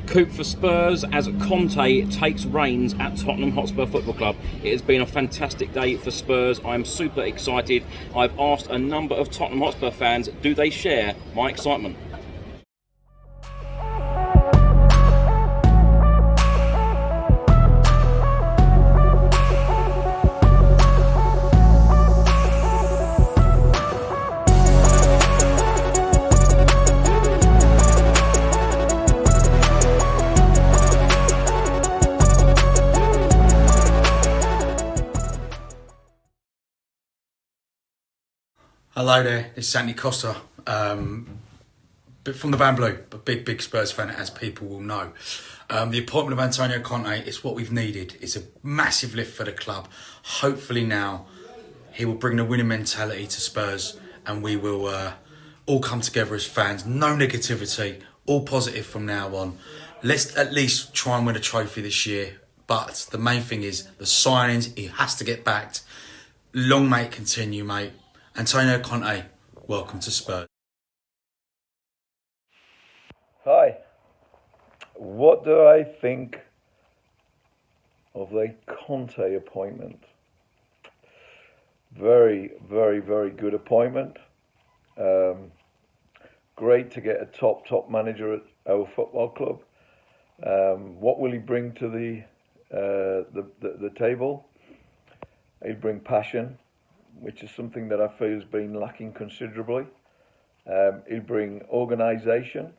coup for Spurs as Conte takes reins at Tottenham Hotspur Football Club. It has been a fantastic day for Spurs. I'm super excited. I've asked a number of Tottenham Hotspur fans, do they share my excitement? Hello there, it's Santi Costa, but from the Van Blue, but big Spurs fan, as people will know. The appointment of Antonio Conte is what we've needed. It's a massive lift for the club. Hopefully now he will bring the winning mentality to Spurs, and we will all come together as fans. No negativity, all positive from now on. Let's at least try and win a trophy this year. But the main thing is the signings. He has to get backed. Long may it continue, mate. Antonio Conte, welcome to Spurs. Hi. What do I think of the Conte appointment? Very good appointment. Great to get a top manager at our football club. What will he bring to the table? He'll bring passion, which is something that I feel has been lacking considerably. He'll bring organisation.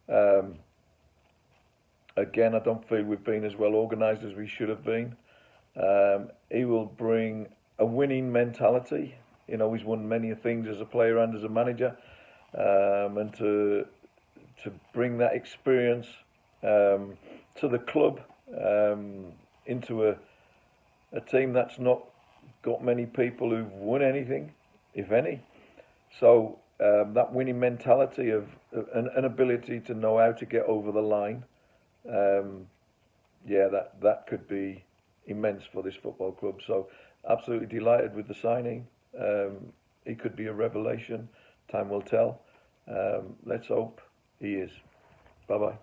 Again, I don't feel we've been as well organised as we should have been. He will bring a winning mentality. You know, he's won many things as a player and as a manager. And to bring that experience to the club, into a team that's not got many people who've won anything, if any. So that winning mentality of an ability to know how to get over the line, that could be immense for this football club. So absolutely delighted with the signing. He could be a revelation. Time will tell. Let's hope he is. Bye-bye.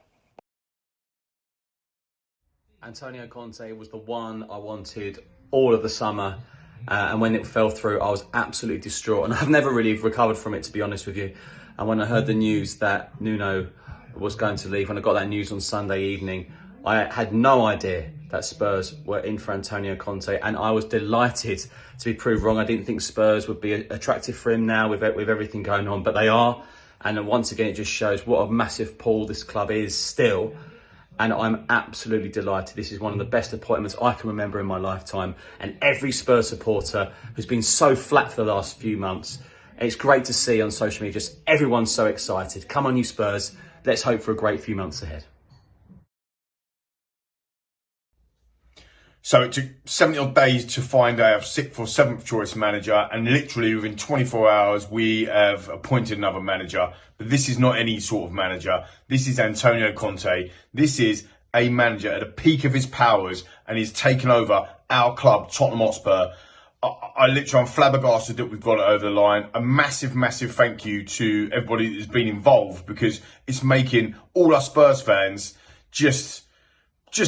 Antonio Conte was the one I wanted all of the summer. And when it fell through, I was absolutely distraught. And I've never really recovered from it, to be honest with you. And when I heard the news that Nuno was going to leave, when I got that news on Sunday evening, I had no idea that Spurs were in for Antonio Conte. And I was delighted to be proved wrong. I didn't think Spurs would be attractive for him now with everything going on. But they are. And then once again, it just shows what a massive pull this club is still. And I'm absolutely delighted. This is one of the best appointments I can remember in my lifetime. And every Spurs supporter who's been so flat for the last few months, it's great to see on social media, just everyone's so excited. Come on, you Spurs. Let's hope for a great few months ahead. So it took 70 odd days to find a seventh choice manager, and literally within 24 hours we have appointed another manager. But this is not any sort of manager. This is Antonio Conte. This is a manager at the peak of his powers, and he's taken over our club, Tottenham Hotspur. I'm flabbergasted that we've got it over the line. A massive thank you to everybody that's been involved, because it's making all our Spurs fans just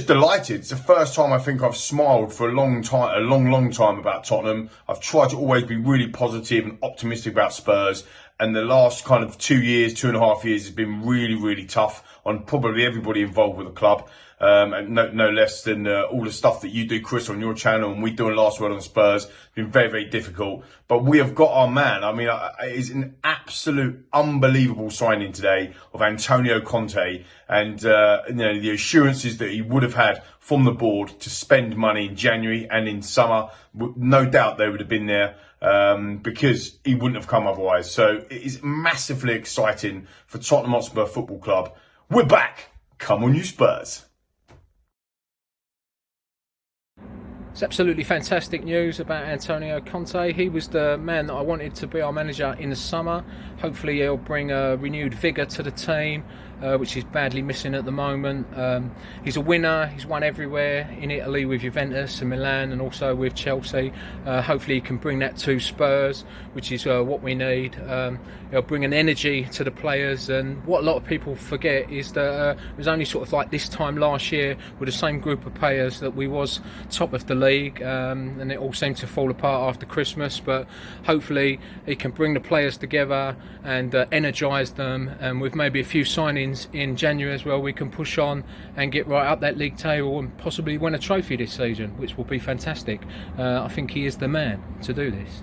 delighted. It's the first time I think I've smiled for a long time about Tottenham. I've tried to always be really positive and optimistic about Spurs. And the last kind of 2.5 years has been really tough on probably everybody involved with the club. And no less than all the stuff that you do, Chris, on your channel, and we do in Last Word on Spurs. It's been very difficult. But we have got our man. I mean, it is an absolute unbelievable signing today of Antonio Conte. And, the assurances that he would have had from the board to spend money in January and in summer, no doubt they would have been there, because he wouldn't have come otherwise. So it is massively exciting for Tottenham Hotspur Football Club. We're back. Come on, you Spurs. It's absolutely fantastic news about Antonio Conte. He was the man that I wanted to be our manager in the summer. Hopefully he'll bring a renewed vigour to the team. which is badly missing at the moment. He's a winner. He's won everywhere in Italy with Juventus and Milan, and also with Chelsea. Hopefully he can bring that to Spurs, which is what we need. He'll bring an energy to the players, and what a lot of people forget is that it was only sort of like this time last year with the same group of players that we was top of the league, and it all seemed to fall apart after Christmas. But hopefully he can bring the players together and energise them, and with maybe a few signings in January as well, we can push on and get right up that league table and possibly win a trophy this season, which will be fantastic. I think he is the man to do this.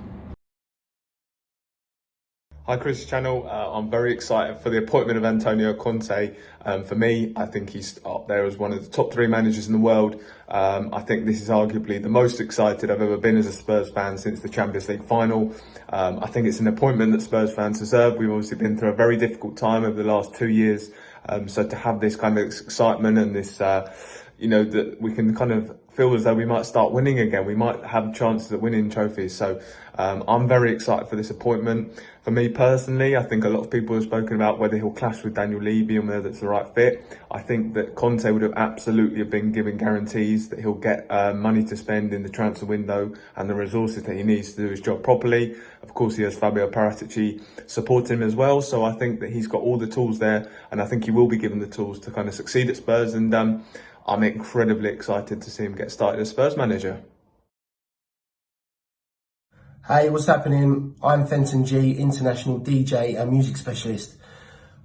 Hi Chris channel, I'm very excited for the appointment of Antonio Conte. For me, I think he's up there as one of the top 3 managers in the world. I think this is arguably the most excited I've ever been as a Spurs fan since the Champions League final. I think it's an appointment that Spurs fans deserve. We've obviously been through a very difficult time over the last 2 years. So to have this kind of excitement and this, that we can kind of feel as though we might start winning again. We might have chances at winning trophies. So I'm very excited for this appointment. For me personally, I think a lot of people have spoken about whether he'll clash with Daniel Levy and whether that's the right fit. I think that Conte would have absolutely been given guarantees that he'll get money to spend in the transfer window and the resources that he needs to do his job properly. Of course, he has Fabio Paratici supporting him as well. So I think that he's got all the tools there, and I think he will be given the tools to kind of succeed at Spurs. And I'm incredibly excited to see him get started as Spurs manager. Hey, what's happening? I'm Fenton G, international DJ and music specialist.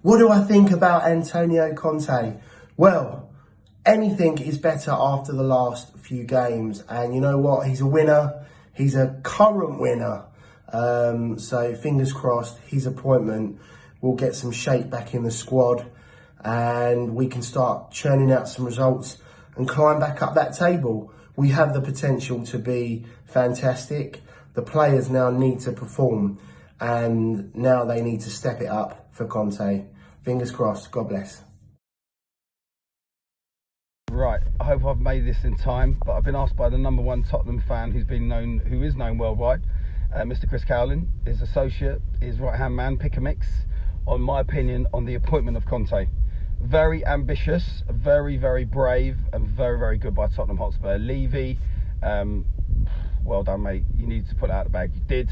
What do I think about Antonio Conte? Well, anything is better after the last few games. And you know what? He's a winner. He's a current winner. So fingers crossed, his appointment will get some shape back in the squad, and we can start churning out some results and climb back up that table. We have the potential to be fantastic. The players now need to perform, and now they need to step it up for Conte. Fingers crossed. God bless. Right, I hope I've made this in time, but I've been asked by the #1 Tottenham fan who is known worldwide, Mr. Chris Cowlin, his associate, his right-hand man, pick a mix, on my opinion on the appointment of Conte. Very ambitious, very, very brave, and very, very good by Tottenham Hotspur. Levy, well done, mate. You need to put it out of the bag. You did.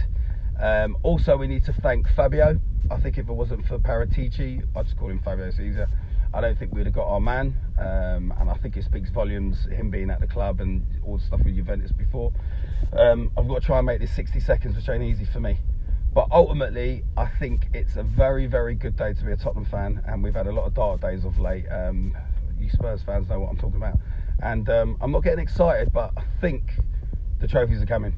Also, we need to thank Fabio. I think if it wasn't for Paratici, I'd just call him Fabio Caesar. I don't think we'd have got our man. And I think it speaks volumes, him being at the club and all the stuff with Juventus before. I've got to try and make this 60 seconds, which ain't easy for me. But ultimately, I think it's a very, very good day to be a Tottenham fan. And we've had a lot of dark days of late. You Spurs fans know what I'm talking about. And I'm not getting excited, but I think the trophies are coming.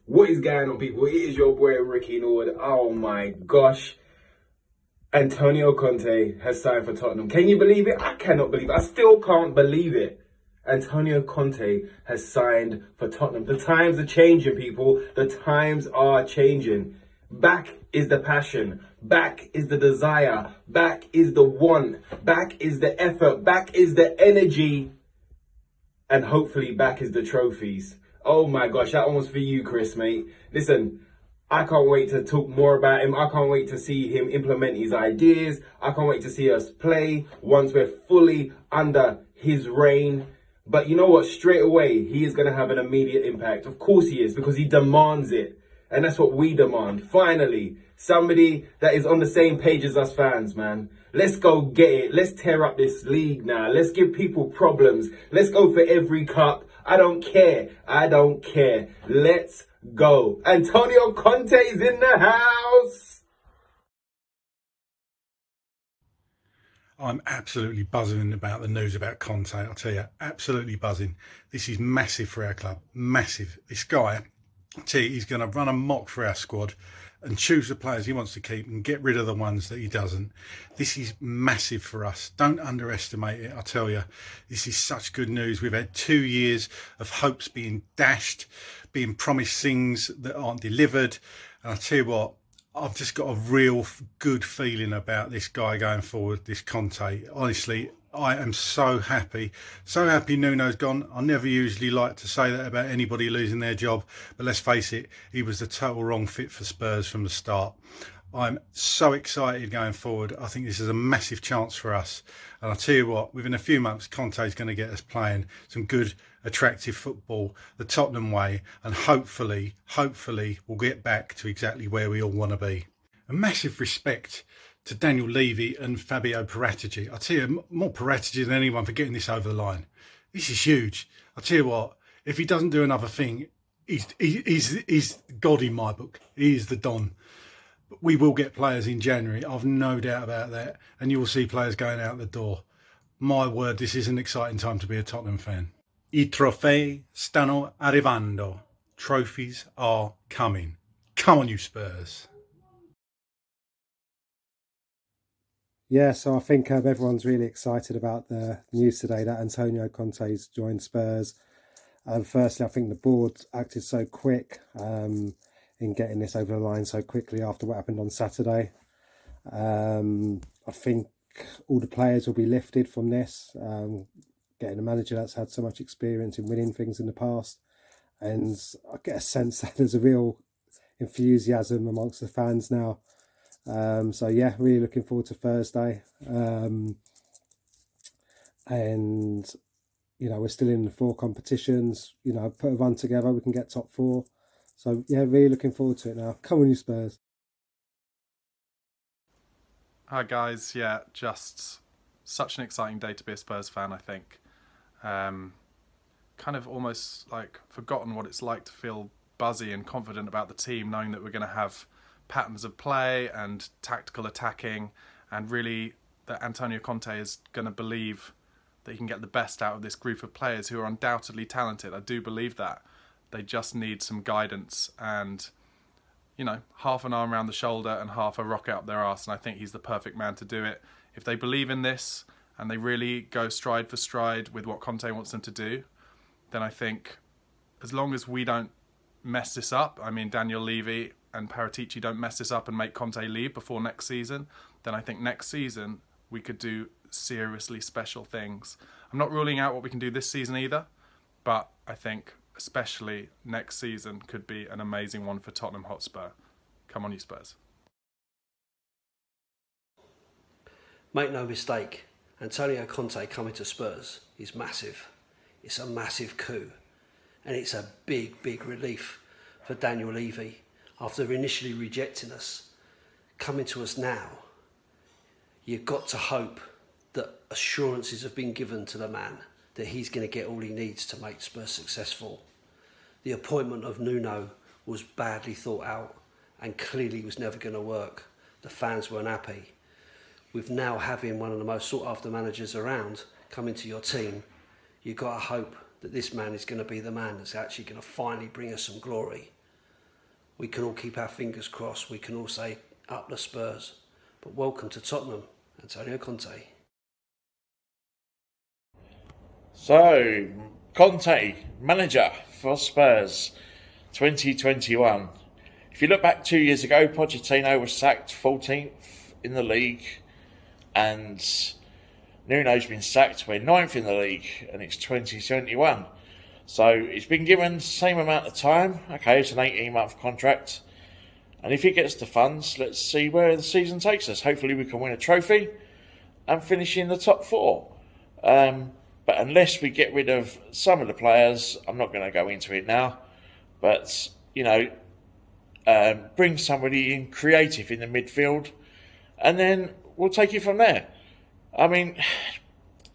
What is going on, people? It is your boy Ricky Norwood. Oh my gosh. Antonio Conte has signed for Tottenham. Can you believe it? I cannot believe it. I still can't believe it. Antonio Conte has signed for Tottenham. The times are changing, people. The times are changing. Back is the passion. Back is the desire. Back is the want. Back is the effort. Back is the energy. And hopefully back is the trophies. Oh my gosh, that one was for you, Chris, mate. Listen, I can't wait to talk more about him. I can't wait to see him implement his ideas. I can't wait to see us play once we're fully under his reign. But you know what? Straight away, he is going to have an immediate impact. Of course he is, because he demands it. And that's what we demand. Finally, somebody that is on the same page as us fans, man. Let's go get it. Let's tear up this league now. Let's give people problems. Let's go for every cup. I don't care. I don't care. Let's go. Antonio Conte is in the house. I'm absolutely buzzing about the news about Conte. I'll tell you, absolutely buzzing. This is massive for our club. Massive. This guy, I tell you, he's going to run amok for our squad and choose the players he wants to keep and get rid of the ones that he doesn't. This is massive for us. Don't underestimate it, I tell you. This is such good news. We've had 2 years of hopes being dashed, being promised things that aren't delivered. And I tell you what, I've just got a real good feeling about this guy going forward, this Conte. Honestly, I am so happy Nuno's gone. I never usually like to say that about anybody losing their job, but let's face it, he was the total wrong fit for Spurs from the start. I'm so excited going forward. I think this is a massive chance for us. And I'll tell you what, within a few months, Conte's going to get us playing some good, attractive football, the Tottenham way, and hopefully, we'll get back to exactly where we all want to be. A massive respect to Daniel Levy and Fabio Paratici. I'll tell you, more Paratici than anyone for getting this over the line. This is huge. I'll tell you what, if he doesn't do another thing, he's God in my book. He is the Don. But we will get players in January. I've no doubt about that. And you will see players going out the door. My word, this is an exciting time to be a Tottenham fan. I trofei stanno arrivando. Trophies are coming. Come on, you Spurs. Yeah, so I think everyone's really excited about the news today that Antonio Conte's joined Spurs. Firstly, I think the board acted so quick in getting this over the line so quickly after what happened on Saturday. I think all the players will be lifted from this, getting a manager that's had so much experience in winning things in the past. And I get a sense that there's a real enthusiasm amongst the fans now. So yeah, really looking forward to Thursday. And, you know, we're still in the 4 competitions. You know, put a run together, we can get top 4. So yeah, really looking forward to it now. Come on, you Spurs. Hi guys, yeah, just such an exciting day to be a Spurs fan, I think. Kind of almost like forgotten what it's like to feel buzzy and confident about the team, knowing that we're going to have patterns of play and tactical attacking, and really that Antonio Conte is going to believe that he can get the best out of this group of players who are undoubtedly talented. I do believe that. They just need some guidance and, you know, half an arm around the shoulder and half a rocket up their arse, and I think he's the perfect man to do it. If they believe in this and they really go stride for stride with what Conte wants them to do, then I think as long as we don't mess this up, I mean Daniel Levy and Paratici don't mess this up and make Conte leave before next season, then I think next season we could do seriously special things. I'm not ruling out what we can do this season either, but I think especially next season could be an amazing one for Tottenham Hotspur. Come on, you Spurs. Make no mistake, Antonio Conte coming to Spurs is massive. It's a massive coup. And it's a big, big relief for Daniel Levy after initially rejecting us. Coming to us now, you've got to hope that assurances have been given to the man that he's going to get all he needs to make Spurs successful. The appointment of Nuno was badly thought out and clearly was never going to work. The fans weren't happy. With now having one of the most sought after managers around coming to your team, you've got to hope that this man is going to be the man that's actually going to finally bring us some glory. We can all keep our fingers crossed. We can all say, up the Spurs. But welcome to Tottenham, Antonio Conte. So, Conte, manager for Spurs, 2021. If you look back 2 years ago, Pochettino was sacked 14th in the league, and Nuno's been sacked. We're 9th in the league, and it's 2021. So he's been given the same amount of time. Okay, it's an 18-month contract. And if he gets the funds, let's see where the season takes us. Hopefully we can win a trophy and finish in the top 4. But unless we get rid of some of the players, I'm not going to go into it now. But, you know, bring somebody in creative in the midfield, and then we'll take it from there. I mean,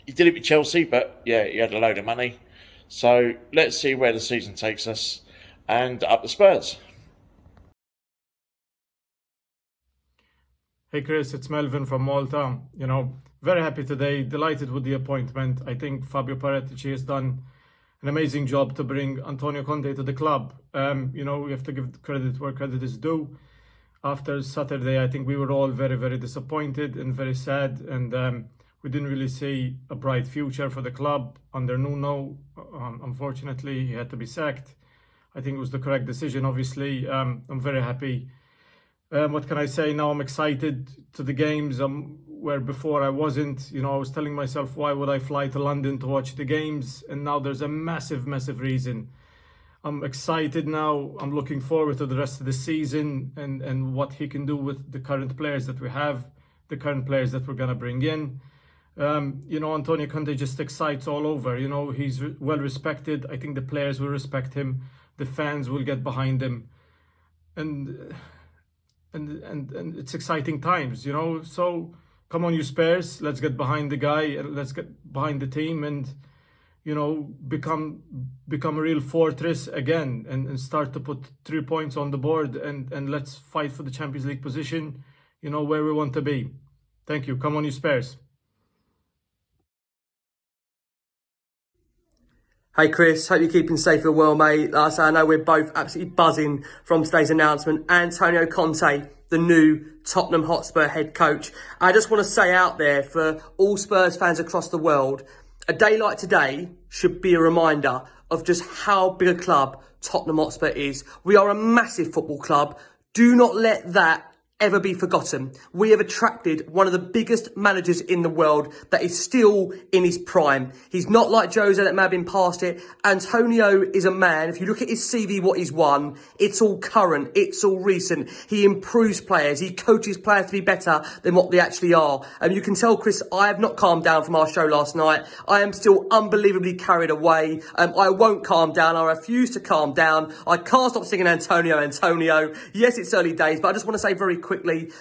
he did it with Chelsea, but yeah, he had a load of money. So let's see where the season takes us, and up the Spurs. Hey Chris, it's Melvin from Malta. You know, very happy today, delighted with the appointment. I think Fabio Paratici has done an amazing job to bring Antonio Conte to the club. You know, we have to give credit where credit is due. After Saturday, I think we were all very, very disappointed and very sad, and we didn't really see a bright future for the club under Nuno. Unfortunately, he had to be sacked. I think it was the correct decision, obviously. I'm very happy. What can I say now? I'm excited to the games. where before I wasn't. You know, I was telling myself, why would I fly to London to watch the games? And now there's a massive, massive reason. I'm excited now. I'm looking forward to the rest of the season and what he can do with the current players that we have, the current players that we're going to bring in. You know, Antonio Conte just excites all over. You know, he's well respected. I think the players will respect him. The fans will get behind him. And it's exciting times, you know. So come on, you Spurs. Let's get behind the guy and let's get behind the team and, you know, become a real fortress again and start to put 3 points on the board and let's fight for the Champions League position, you know, where we want to be. Thank you. Come on, you Spurs. Hey Chris, hope you're keeping safe and well, mate. Like I say, I know we're both absolutely buzzing from today's announcement. Antonio Conte, the new Tottenham Hotspur head coach. I just want to say out there for all Spurs fans across the world, a day like today should be a reminder of just how big a club Tottenham Hotspur is. We are a massive football club. Do not let that ever be forgotten. We have attracted one of the biggest managers in the world that is still in his prime. He's not like Jose that may have been past it. Antonio is a man, if you look at his CV, what he's won, it's all current, it's all recent. He improves players, he coaches players to be better than what they actually are. And you can tell, Chris, I have not calmed down from our show last night. I am still unbelievably carried away. I won't calm down. I refuse to calm down. I can't stop singing Antonio, Antonio. Yes, it's early days, but I just want to say very quickly,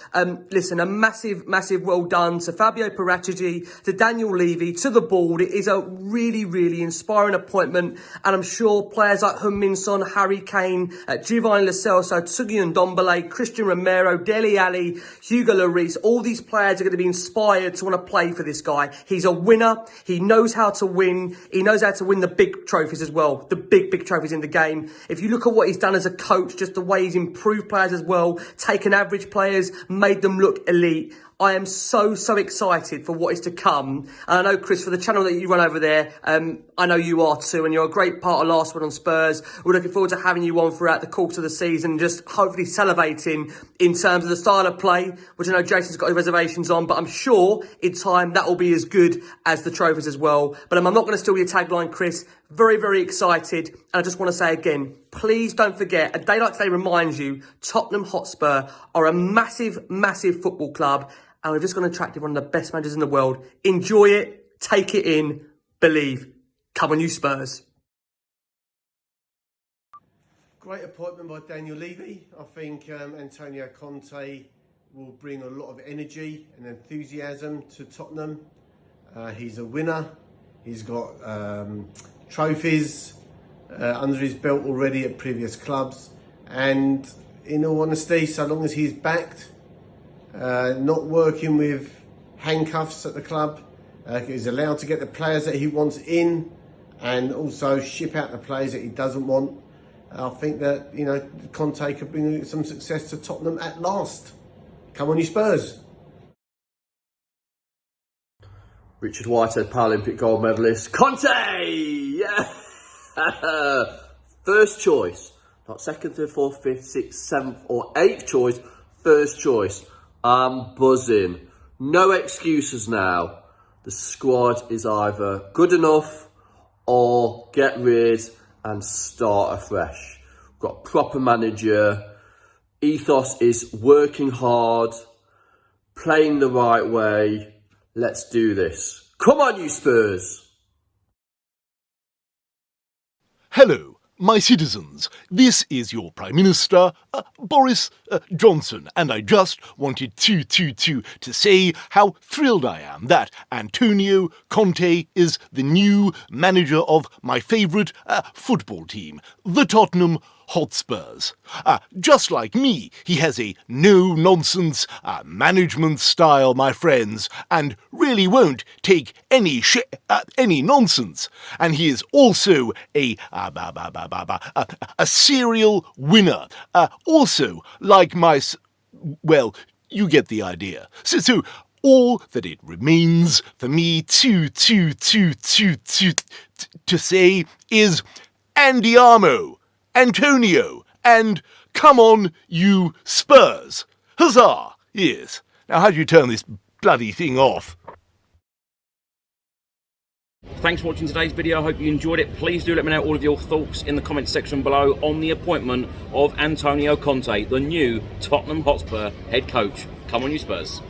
listen, a massive well done to Fabio Paratici, to Daniel Levy, to the board. It is a really inspiring appointment, and I'm sure players like Heung-min Son, Harry Kane, Giovanni Lo Celso, Tsugi Ndombele, Christian Romero, Dele Alli, Hugo Lloris, all these players are going to be inspired to want to play for this guy. He's a winner. He knows how to win. He knows how to win the big trophies as well, the big trophies in the game. If you look at what he's done as a coach, just the way he's improved players as well, taken average players, made them look elite. I am so excited for what is to come. And I know, Chris, for the channel that you run over there, I know you are too, and you're a great part of Last One on Spurs. We're looking forward to having you on throughout the course of the season, just hopefully salivating in terms of the style of play, which I know Jason's got his reservations on, but I'm sure in time that will be as good as the trophies as well. But I'm not going to steal your tagline, Chris. Very excited. And I just want to say again, please don't forget, a day like today reminds you, Tottenham Hotspur are a massive football club, and we're just going to attract one of the best managers in the world. Enjoy it, take it in, believe. Come on, you Spurs. Great appointment by Daniel Levy. I think Antonio Conte will bring a lot of energy and enthusiasm to Tottenham. He's a winner. He's got trophies under his belt already at previous clubs. And in all honesty, so long as he's backed, not working with handcuffs at the club, he's allowed to get the players that he wants in and also ship out the players that he doesn't want. I think that, you know, Conte could bring some success to Tottenham at last. Come on, you Spurs. Richard Whitehead, Paralympic gold medalist. Conte! Yeah! First choice. Not second, third, fourth, fifth, sixth, seventh or eighth choice. First choice. I'm buzzing. No excuses now. The squad is either good enough or get rid and start afresh. We've got a proper manager. Ethos is working hard, playing the right way. Let's do this. Come on, you Spurs. Hello, my citizens. This is your Prime Minister, Boris Johnson, and I just wanted to say how thrilled I am that Antonio Conte is the new manager of my favourite football team, the Tottenham Hotspurs. Just like me, he has a no-nonsense management style, my friends, and really won't take any nonsense. And he is also a serial winner. Also, like well, you get the idea. So all that it remains for me to say is Andiamo, Antonio, and come on, you Spurs. Huzzah! Yes. Now, how do you turn this bloody thing off. Thanks for watching today's video. I hope you enjoyed it. Please do let me know all of your thoughts in the comment section below on the appointment of Antonio Conte, the new Tottenham Hotspur head coach. Come on, you Spurs.